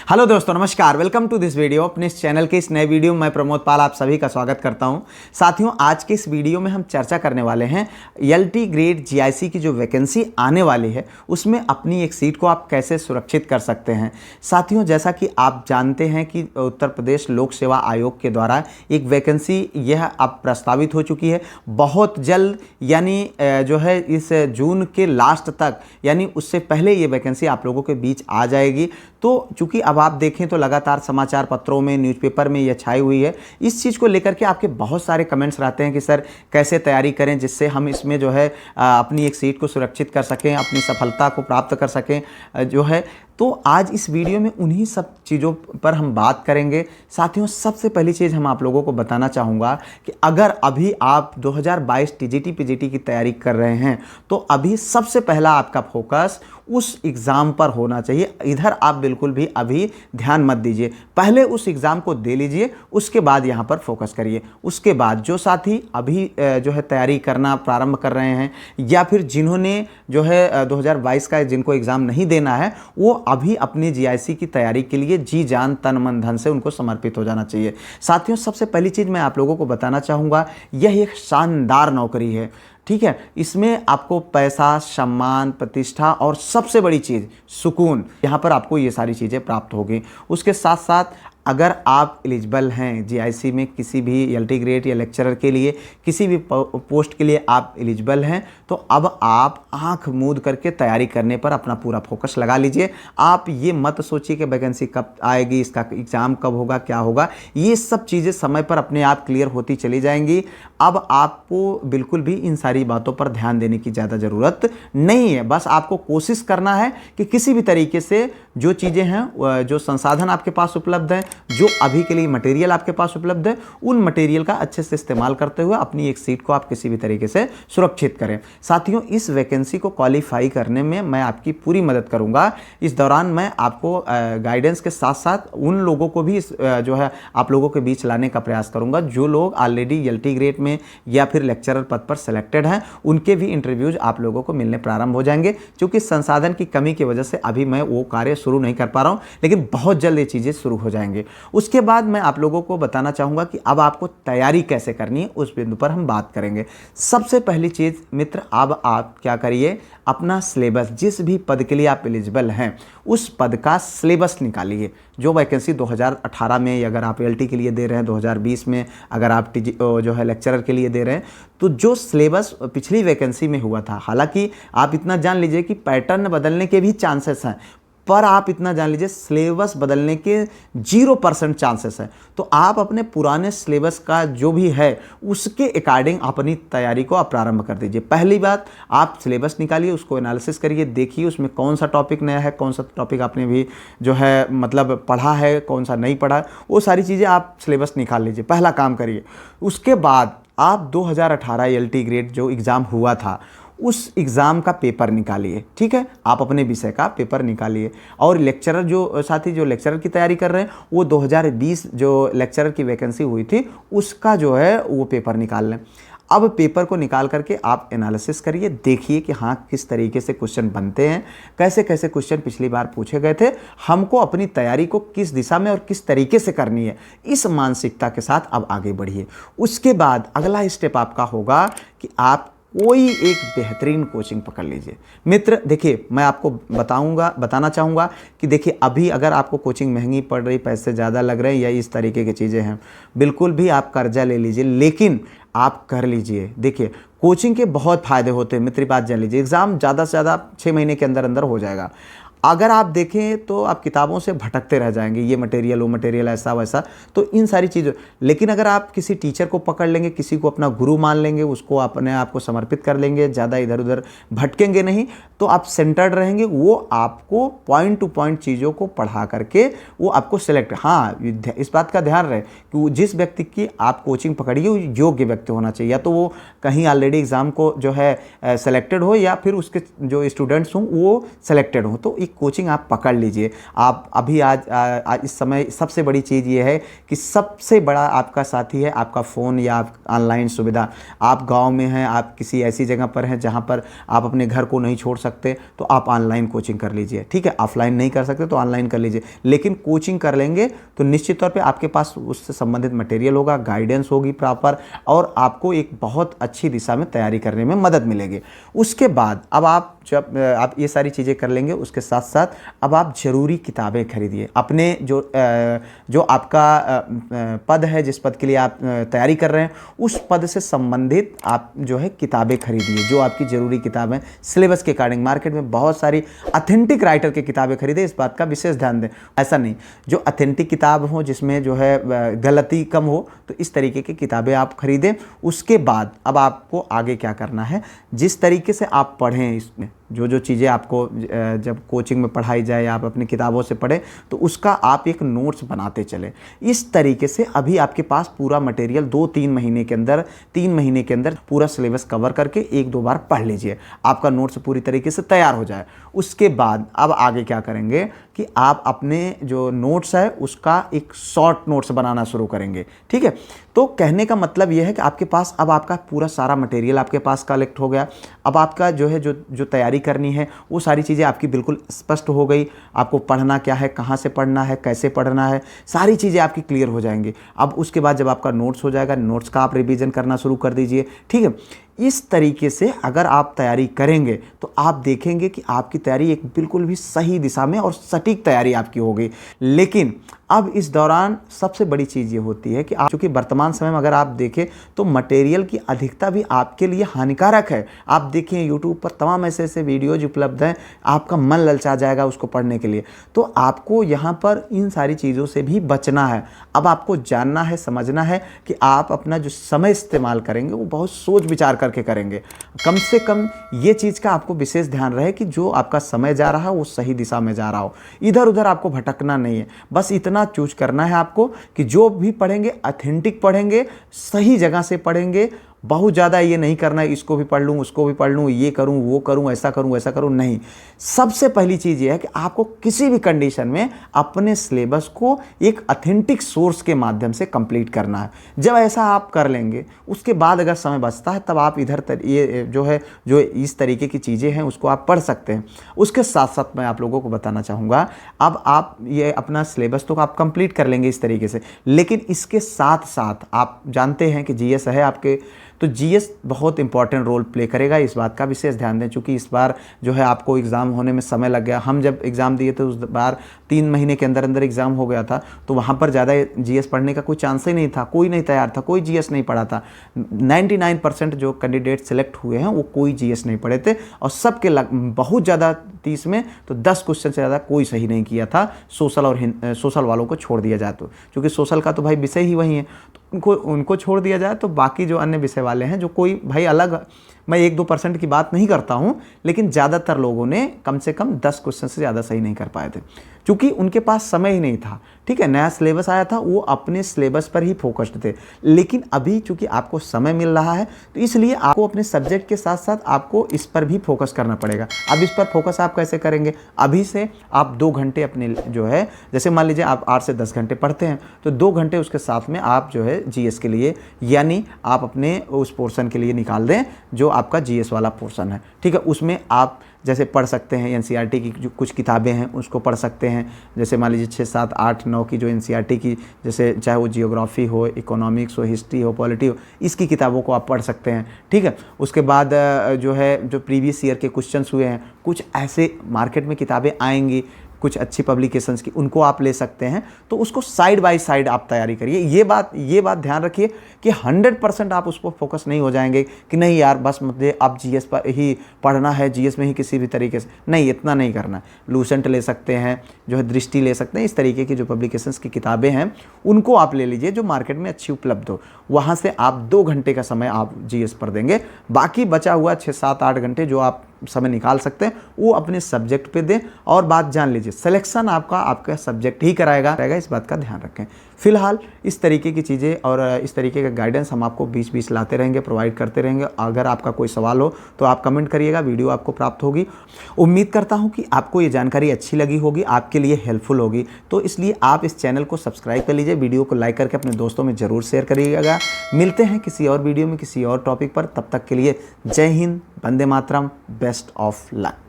Hello दोस्तों, नमस्कार। Welcome to this video. अपने इस चैनल के इस नए वीडियो में मैं प्रमोद पाल आप सभी का स्वागत करता हूं। साथियों, आज के इस वीडियो में हम चर्चा करने वाले हैं एलटी ग्रेड जीआईसी की जो वैकेंसी आने वाली है उसमें अपनी एक सीट को आप कैसे सुरक्षित कर सकते हैं। साथियों, जैसा कि आप जानते हैं कि उत्तर प्रदेश लोक सेवा आयोग के द्वारा एक वैकेंसी यह अब प्रस्तावित हो चुकी है। बहुत जल्द यानी जो है इस जून के लास्ट तक, यानी उससे पहले ये वैकेंसी आप लोगों के बीच आ जाएगी। तो चूंकि अब आप देखें तो लगातार समाचार पत्रों में, न्यूज़पेपर में यह छाई हुई है। इस चीज़ को लेकर के आपके बहुत सारे कमेंट्स रहते हैं कि सर कैसे तैयारी करें जिससे हम इसमें जो है अपनी एक सीट को सुरक्षित कर सकें, अपनी सफलता को प्राप्त कर सकें जो है। तो आज इस वीडियो में उन्हीं सब चीज़ों पर हम बात करेंगे। साथियों, सबसे पहली चीज़ हम आप लोगों को बताना चाहूँगा कि अगर अभी आप 2022 टीजीटी पीजीटी की तैयारी कर रहे हैं तो अभी सबसे पहला आपका फोकस उस एग्ज़ाम पर होना चाहिए। इधर आप बिल्कुल भी अभी ध्यान मत दीजिए। पहले उस एग्ज़ाम को दे लीजिए, उसके बाद यहाँ पर फोकस करिए। उसके बाद जो साथी अभी जो है तैयारी करना प्रारंभ कर रहे हैं या फिर जिन्होंने जो है 2022 का जिनको एग्ज़ाम नहीं देना है, वो अभी अपनी जीआईसी की तैयारी के लिए जी जान तन मन धन से उनको समर्पित हो जाना चाहिए। साथियों, सबसे पहली चीज़ मैं आप लोगों को बताना चाहूँगा, यह एक शानदार नौकरी है। ठीक है, इसमें आपको पैसा, सम्मान, प्रतिष्ठा और सबसे बड़ी चीज़ सुकून, यहाँ पर आपको ये सारी चीज़ें प्राप्त होगी। उसके साथ साथ अगर आप एलिजिबल हैं जीआईसी में किसी भी एलटी ग्रेड या लेक्चरर के लिए, किसी भी पोस्ट के लिए आप एलिजिबल हैं, तो अब आप आंख मूंद करके तैयारी करने पर अपना पूरा फोकस लगा लीजिए। आप ये मत सोचिए कि वैकेंसी कब आएगी, इसका एग्ज़ाम कब होगा, क्या होगा। ये सब चीज़ें समय पर अपने आप क्लियर होती चली जाएंगी। अब आपको बिल्कुल भी इन सारी बातों पर ध्यान देने की ज़्यादा ज़रूरत नहीं है। बस आपको कोशिश करना है कि किसी भी तरीके से जो चीज़ें हैं, जो संसाधन आपके पास उपलब्ध हैं, जो अभी के लिए मटेरियल आपके पास उपलब्ध है, उन मटेरियल का अच्छे से इस्तेमाल करते हुए अपनी एक सीट को आप किसी भी तरीके से सुरक्षित करें। साथियों, इस वैकेंसी को क्वालिफाई करने में मैं आपकी पूरी मदद करूंगा। इस दौरान मैं आपको गाइडेंस के साथ साथ उन लोगों को भी जो है आप लोगों के बीच लाने का प्रयास करूंगा जो लोग ऑलरेडी एलटी ग्रेड में या फिर लेक्चरर पद पर सेलेक्टेड हैं। उनके भी इंटरव्यूज आप लोगों को मिलने प्रारंभ हो जाएंगे। क्योंकि संसाधन की कमी की वजह से अभी मैं वो कार्य शुरू नहीं कर पा रहा हूँ, लेकिन बहुत जल्द ये चीज़ें शुरू हो जाएंगे। उसके बाद मैं आप लोगों को बताना चाहूँगा कि अब आपको तैयारी कैसे करनी है, उस बिंदु पर हम बात करेंगे। सबसे पहली चीज़ मित्र, अब आप क्या करिए, अपना सिलेबस, जिस भी पद के लिए आप एलिजिबल हैं उस पद का सिलेबस निकालिए। जो वैकेंसी 2018 में अगर आप एलटी के लिए दे रहे हैं, 2020 में अगर आप जो है लेक्चरर के लिए दे रहे हैं, तो जो सिलेबस पिछली वैकेंसी में हुआ था, हालांकि आप इतना जान लीजिए कि पैटर्न बदलने के भी चांसेस हैं, पर आप इतना जान लीजिए सिलेबस बदलने के 0% चांसेस हैं। तो आप अपने पुराने सिलेबस का जो भी है उसके अकॉर्डिंग अपनी तैयारी को आप प्रारंभ कर दीजिए। पहली बात, आप सिलेबस निकालिए, उसको एनालिसिस करिए, देखिए उसमें कौन सा टॉपिक नया है, कौन सा टॉपिक आपने भी जो है मतलब पढ़ा है, कौन सा नहीं पढ़ा, वो सारी चीज़ें आप सिलेबस निकाल लीजिए। पहला काम करिए। उसके बाद आप 2018 एलटी ग्रेड जो एग्ज़ाम हुआ था उस एग्ज़ाम का पेपर निकालिए। ठीक है, आप अपने विषय का पेपर निकालिए। और लेक्चरर जो साथी जो लेक्चरर की तैयारी कर रहे हैं, वो 2020 जो लेक्चरर की वैकेंसी हुई थी उसका जो है वो पेपर निकाल लें। अब पेपर को निकाल करके आप एनालिसिस करिए, देखिए कि हाँ किस तरीके से क्वेश्चन बनते हैं, कैसे कैसे क्वेश्चन पिछली बार पूछे गए थे, हमको अपनी तैयारी को किस दिशा में और किस तरीके से करनी है, इस मानसिकता के साथ अब आगे बढ़िए। उसके बाद अगला स्टेप आपका होगा कि आप कोई एक बेहतरीन कोचिंग पकड़ लीजिए। मित्र देखिए, मैं आपको बताना चाहूँगा कि देखिए अभी अगर आपको कोचिंग महंगी पड़ रही, पैसे ज़्यादा लग रहे हैं या इस तरीके की चीज़ें हैं, बिल्कुल भी आप कर्जा ले लीजिए, लेकिन आप कर लीजिए। देखिए कोचिंग के बहुत फ़ायदे होते हैं मित्र, बात जान लीजिए। एग्ज़ाम ज़्यादा से ज़्यादा 6 महीने के अंदर अंदर हो जाएगा। अगर आप देखें तो आप किताबों से भटकते रह जाएंगे, ये मटेरियल वो मटेरियल ऐसा वैसा, तो इन सारी चीज़ों। लेकिन अगर आप किसी टीचर को पकड़ लेंगे, किसी को अपना गुरु मान लेंगे, उसको अपने आप को समर्पित कर लेंगे, ज़्यादा इधर उधर भटकेंगे नहीं, तो आप सेंटर्ड रहेंगे। वो आपको पॉइंट टू पॉइंट चीज़ों को पढ़ा करके वो आपको सेलेक्ट, हाँ इस बात का ध्यान रहे कि वो जिस व्यक्ति की आप कोचिंग पकड़िए वो योग्य व्यक्ति होना चाहिए। या तो वो कहीं ऑलरेडी एग्ज़ाम को जो है सेलेक्टेड हो, या फिर उसके जो स्टूडेंट्स हों वो सेलेक्टेड हों। तो एक कोचिंग आप पकड़ लीजिए। आप अभी आज इस समय सबसे बड़ी चीज़ ये है कि सबसे बड़ा आपका साथी है आपका फ़ोन या ऑनलाइन सुविधा। आप गांव में हैं, आप किसी ऐसी जगह पर हैं जहां पर आप अपने घर को नहीं छोड़ सकते, तो आप ऑनलाइन कोचिंग कर लीजिए, ठीक है। ऑफलाइन नहीं कर सकते तो ऑनलाइन कर लीजिए, लेकिन कोचिंग कर लेंगे तो निश्चित तौर पे आपके पास उससे संबंधित मटेरियल होगा, गाइडेंस होगी प्रॉपर, और आपको एक बहुत अच्छी दिशा में तैयारी करने में मदद मिलेगी। उसके बाद अब आप जब आप ये सारी चीज़ें कर लेंगे, उसके साथ साथ अब आप ज़रूरी किताबें खरीदिए। अपने जो आपका पद है, जिस पद के लिए आप तैयारी कर रहे हैं, उस पद से संबंधित आप जो है किताबें खरीदिए, जो आपकी ज़रूरी किताबें सिलेबस के अकॉर्डिंग। मार्केट में बहुत सारी ऑथेंटिक राइटर की किताबें खरीदें, इस बात का विशेष ध्यान दें। ऐसा नहीं, जो ऑथेंटिक किताब हो, जिसमें जो है गलती कम हो, तो इस तरीके की किताबें आप खरीदें। उसके बाद अब आपको आगे क्या करना है, जिस तरीके से आप पढ़ें, इसमें जो चीज़ें आपको जब कोचिंग में पढ़ाई जाए या आप अपनी किताबों से पढ़ें, तो उसका आप एक नोट्स बनाते चलें। इस तरीके से अभी आपके पास पूरा मटेरियल 2-3 महीने के अंदर, 3 महीने के अंदर पूरा सिलेबस कवर करके 1-2 बार पढ़ लीजिए, आपका नोट्स पूरी तरीके से तैयार हो जाए। उसके बाद अब आगे क्या करेंगे कि आप अपने जो नोट्स है उसका एक शॉर्ट नोट्स बनाना शुरू करेंगे, ठीक है। तो कहने का मतलब यह है कि आपके पास अब आपका पूरा सारा मटेरियल आपके पास कलेक्ट हो गया। अब आपका जो है जो तैयारी करनी है वो सारी चीज़ें आपकी बिल्कुल स्पष्ट हो गई। आपको पढ़ना क्या है, कहाँ से पढ़ना है, कैसे पढ़ना है, सारी चीज़ें आपकी क्लियर हो जाएंगी। अब उसके बाद जब आपका नोट्स हो जाएगा, नोट्स का आप रिवीजन करना शुरू कर दीजिए, ठीक है। इस तरीके से अगर आप तैयारी करेंगे तो आप देखेंगे कि आपकी तैयारी एक बिल्कुल भी सही दिशा में और सटीक तैयारी आपकी हो गई। लेकिन अब इस दौरान सबसे बड़ी चीज़ ये होती है कि आप, चूँकि वर्तमान समय में अगर आप देखें तो मटेरियल की अधिकता भी आपके लिए हानिकारक है। आप देखें यूट्यूब पर तमाम ऐसे ऐसे वीडियोज उपलब्ध हैं, आपका मन ललचा जाएगा उसको पढ़ने के लिए। तो आपको यहाँ पर इन सारी चीज़ों से भी बचना है। अब आपको जानना है, समझना है कि आप अपना जो समय इस्तेमाल करेंगे वो बहुत सोच विचार करके करेंगे। कम से कम ये चीज़ का आपको विशेष ध्यान रहे कि जो आपका समय जा रहा है वो सही दिशा में जा रहा हो, इधर उधर आपको भटकना नहीं है। बस इतना चूज करना है आपको कि जो भी पढ़ेंगे ऑथेंटिक पढ़ेंगे, सही जगह से पढ़ेंगे। बहुत ज़्यादा ये नहीं करना है इसको भी पढ़ लूँ, उसको भी पढ़ लूँ, ये करूँ, वो करूँ, ऐसा करूँ, वैसा करूँ, नहीं। सबसे पहली चीज़ ये है कि आपको किसी भी कंडीशन में अपने सिलेबस को एक ऑथेंटिक सोर्स के माध्यम से कंप्लीट करना है। जब ऐसा आप कर लेंगे, उसके बाद अगर समय बचता है तब आप ये जो इस तरीके की चीज़ें हैं उसको आप पढ़ सकते हैं। उसके साथ साथ मैं आप लोगों को बताना चाहूँगा, अब आप ये अपना सिलेबस तो आप कंप्लीट कर लेंगे इस तरीके से, लेकिन इसके साथ साथ आप जानते हैं कि जीएस है आपके, तो जीएस बहुत इंपॉर्टेंट रोल प्ले करेगा। इस बात का विशेष ध्यान दें, क्योंकि इस बार जो है आपको एग्ज़ाम होने में समय लग गया। हम जब एग्ज़ाम दिए थे उस बार 3 महीने के अंदर अंदर एग्ज़ाम हो गया था, तो वहाँ पर ज़्यादा जीएस पढ़ने का कोई चांस ही नहीं था, कोई नहीं तैयार था, कोई जीएस नहीं पढ़ा था। 99% जो कैंडिडेट सेलेक्ट हुए हैं वो कोई जीएस नहीं पढ़े थे, और सबके बहुत ज़्यादा 30 में तो 10 क्वेश्चन से ज़्यादा कोई सही नहीं किया था, सोशल वालों को छोड़ दिया जाए तो, क्योंकि सोशल का तो भाई विषय ही वही है, तो उनको छोड़ दिया जाए तो बाकी जो अन्य विषय वाले हैं, जो कोई भाई अलग, मैं 1-2% की बात नहीं करता हूं, लेकिन ज़्यादातर लोगों ने कम से कम 10 क्वेश्चन से ज़्यादा सही नहीं कर पाए थे, क्योंकि उनके पास समय ही नहीं था। ठीक है, नया सिलेबस आया था, वो अपने सिलेबस पर ही फोकस्ड थे। लेकिन अभी चूंकि आपको समय मिल रहा है, तो इसलिए आपको अपने सब्जेक्ट के साथ साथ आपको इस पर भी फोकस करना पड़ेगा। अब इस पर फोकस आप कैसे करेंगे? अभी से आप 2 घंटे अपने जो है, जैसे मान लीजिए आप 8 से 10 घंटे पढ़ते हैं, तो 2 घंटे उसके साथ में आप जो है जीएस के लिए, यानी आप अपने उस पोर्शन के लिए निकाल दें जो आपका जीएस वाला पोर्शन है। ठीक है, उसमें आप जैसे पढ़ सकते हैं एनसीईआरटी की जो कुछ किताबें हैं उसको पढ़ सकते हैं। जैसे मान लीजिए 6, 7, 8, 9 की जो एनसीईआरटी की, जैसे चाहे वो जियोग्राफी हो, इकोनॉमिक्स हो, हिस्ट्री हो, पॉलिटी हो, इसकी किताबों को आप पढ़ सकते हैं। ठीक है, उसके बाद जो प्रीवियस ईयर के क्वेश्चंस हुए हैं, कुछ ऐसे मार्केट में किताबें आएंगी कुछ अच्छी पब्लिकेशंस की, उनको आप ले सकते हैं। तो उसको साइड बाय साइड आप तैयारी करिए। ये बात ध्यान रखिए कि 100% आप उस पर फोकस नहीं हो जाएंगे कि नहीं यार बस मुझे अब जीएस पर ही पढ़ना है, जीएस में ही किसी भी तरीके से नहीं, इतना नहीं करना है। लूसेंट ले सकते हैं, जो है दृष्टि ले सकते हैं, इस तरीके की जो पब्लिकेशंस की किताबें हैं उनको आप ले लीजिए जो मार्केट में अच्छी उपलब्ध हो। वहाँ से आप 2 घंटे का समय आप जीएस पर देंगे, बाकी बचा हुआ 6, 7, 8 घंटे जो आप समय निकाल सकते हैं वो अपने सब्जेक्ट पे दें। और बात जान लीजिए, सिलेक्शन आपका सब्जेक्ट ही कराएगा, इस बात का ध्यान रखें। फिलहाल इस तरीके की चीज़ें और इस तरीके का गाइडेंस हम आपको बीच बीच लाते रहेंगे, प्रोवाइड करते रहेंगे। अगर आपका कोई सवाल हो तो आप कमेंट करिएगा, वीडियो आपको प्राप्त होगी। उम्मीद करता हूं कि आपको ये जानकारी अच्छी लगी होगी, आपके लिए हेल्पफुल होगी। तो इसलिए आप इस चैनल को सब्सक्राइब कर लीजिए, वीडियो को लाइक करके अपने दोस्तों में ज़रूर शेयर करिएगा। मिलते हैं किसी और वीडियो में किसी और टॉपिक पर, तब तक के लिए जय Hind, Vande Mataram, best of luck.